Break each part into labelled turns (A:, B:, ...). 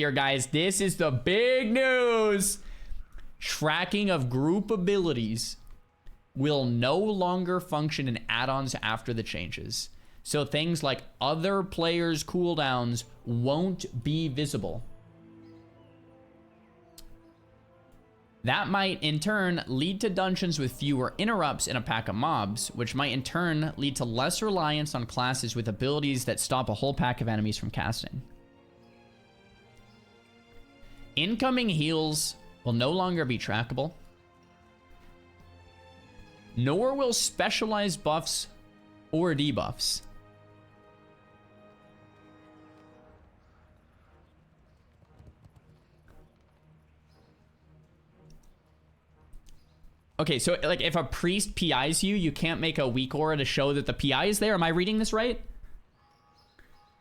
A: Here, guys, this is the big news. Tracking of group abilities will no longer function in add-ons after the changes. So things like other players' cooldowns won't be visible. That might, in turn, lead to dungeons with fewer interrupts in a pack of mobs, which might, in turn, lead to less reliance on classes with abilities that stop a whole pack of enemies from casting. Incoming heals will no longer be trackable, nor will specialized buffs or debuffs. Okay, so like if a priest PIs you, you can't make a weak aura to show that the PI is there. Am I reading this right?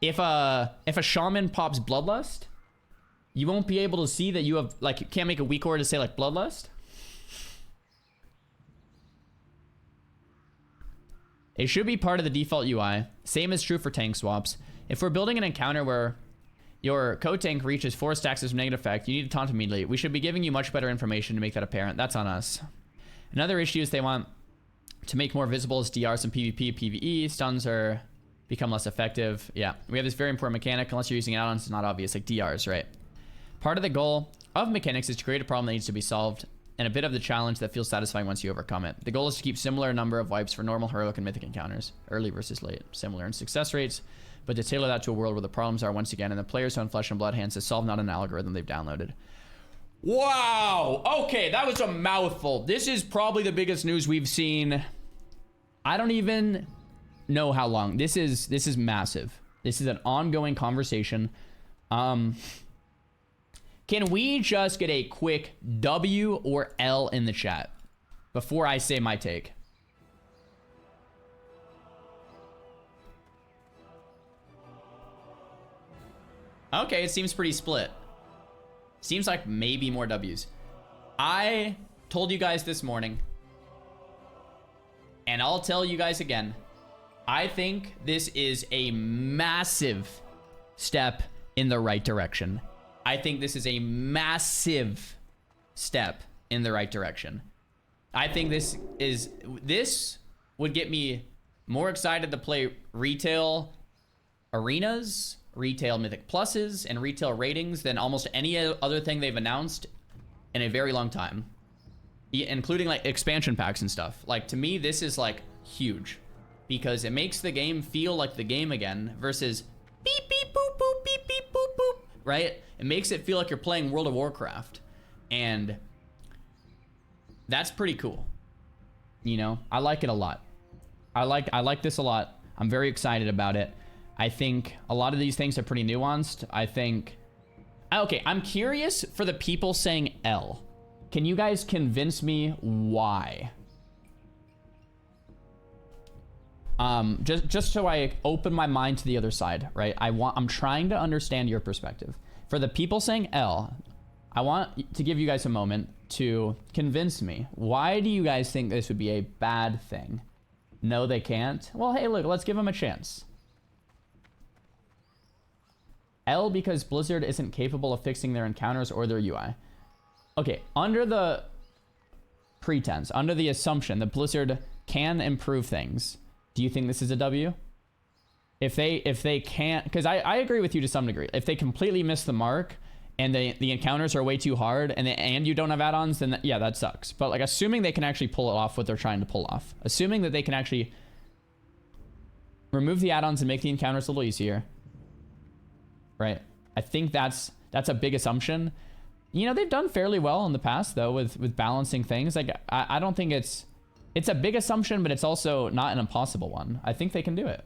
A: If a shaman pops Bloodlust, you won't be able to see that you have, like, you can't make a weak aura to say like Bloodlust. It should be part of the default UI. Same is true for tank swaps. If we're building an encounter where your co-tank reaches 4 stacks of negative effect, you need to taunt immediately. We should be giving you much better information to make that apparent. That's on us. Another issue is they want to make more visible as DRs in PvP, PvE. Stuns are become less effective. Yeah, we have this very important mechanic. Unless you're using add-ons, it's not obvious, like DRs, right? Part of the goal of mechanics is to create a problem that needs to be solved, and a bit of the challenge that feels satisfying once you overcome it. The goal is to keep similar number of wipes for normal, heroic, and mythic encounters, early versus late, similar in success rates, but to tailor that to a world where the problems are, once again, in the player's own flesh and blood hands to solve, not an algorithm they've downloaded. Wow. Okay, that was a mouthful. This is probably the biggest news we've seen. I don't even know how long. This is massive. This is an ongoing conversation. Can we just get a quick W or L in the chat before I say my take? Okay, it seems pretty split. Seems like maybe more W's. I told you guys this morning, and I'll tell you guys again, I think this is a massive step in the right direction. I think this is a massive step in the right direction. I think this would get me more excited to play retail arenas, retail mythic pluses, and retail ratings than almost any other thing they've announced in a very long time, including like expansion packs and stuff. Like, to me, this is like huge because it makes the game feel like the game again versus beep beep boop boop beep beep boop boop, right? It makes it feel like you're playing World of Warcraft, and that's pretty cool. You know, I like it a lot. I like this a lot. I'm very excited about it. I think a lot of these things are pretty nuanced. I think... Okay, I'm curious for the people saying L. Can you guys convince me why? Just so I open my mind to the other side, right? I'm trying to understand your perspective. For the people saying L, I want to give you guys a moment to convince me. Why do you guys think this would be a bad thing? No, they can't? Well, hey, look, let's give them a chance. L because Blizzard isn't capable of fixing their encounters or their UI. Okay, under the pretense, under the assumption that Blizzard can improve things, do you think this is a W? If they can't, because I agree with you to some degree. If they completely miss the mark and the encounters are way too hard and you don't have add-ons, then yeah, that sucks. But like, assuming they can actually pull it off what they're trying to pull off, assuming that they can actually remove the add-ons and make the encounters a little easier, right? I think that's a big assumption. You know, they've done fairly well in the past though with balancing things. Like, I don't think it's a big assumption, but it's also not an impossible one. I think they can do it.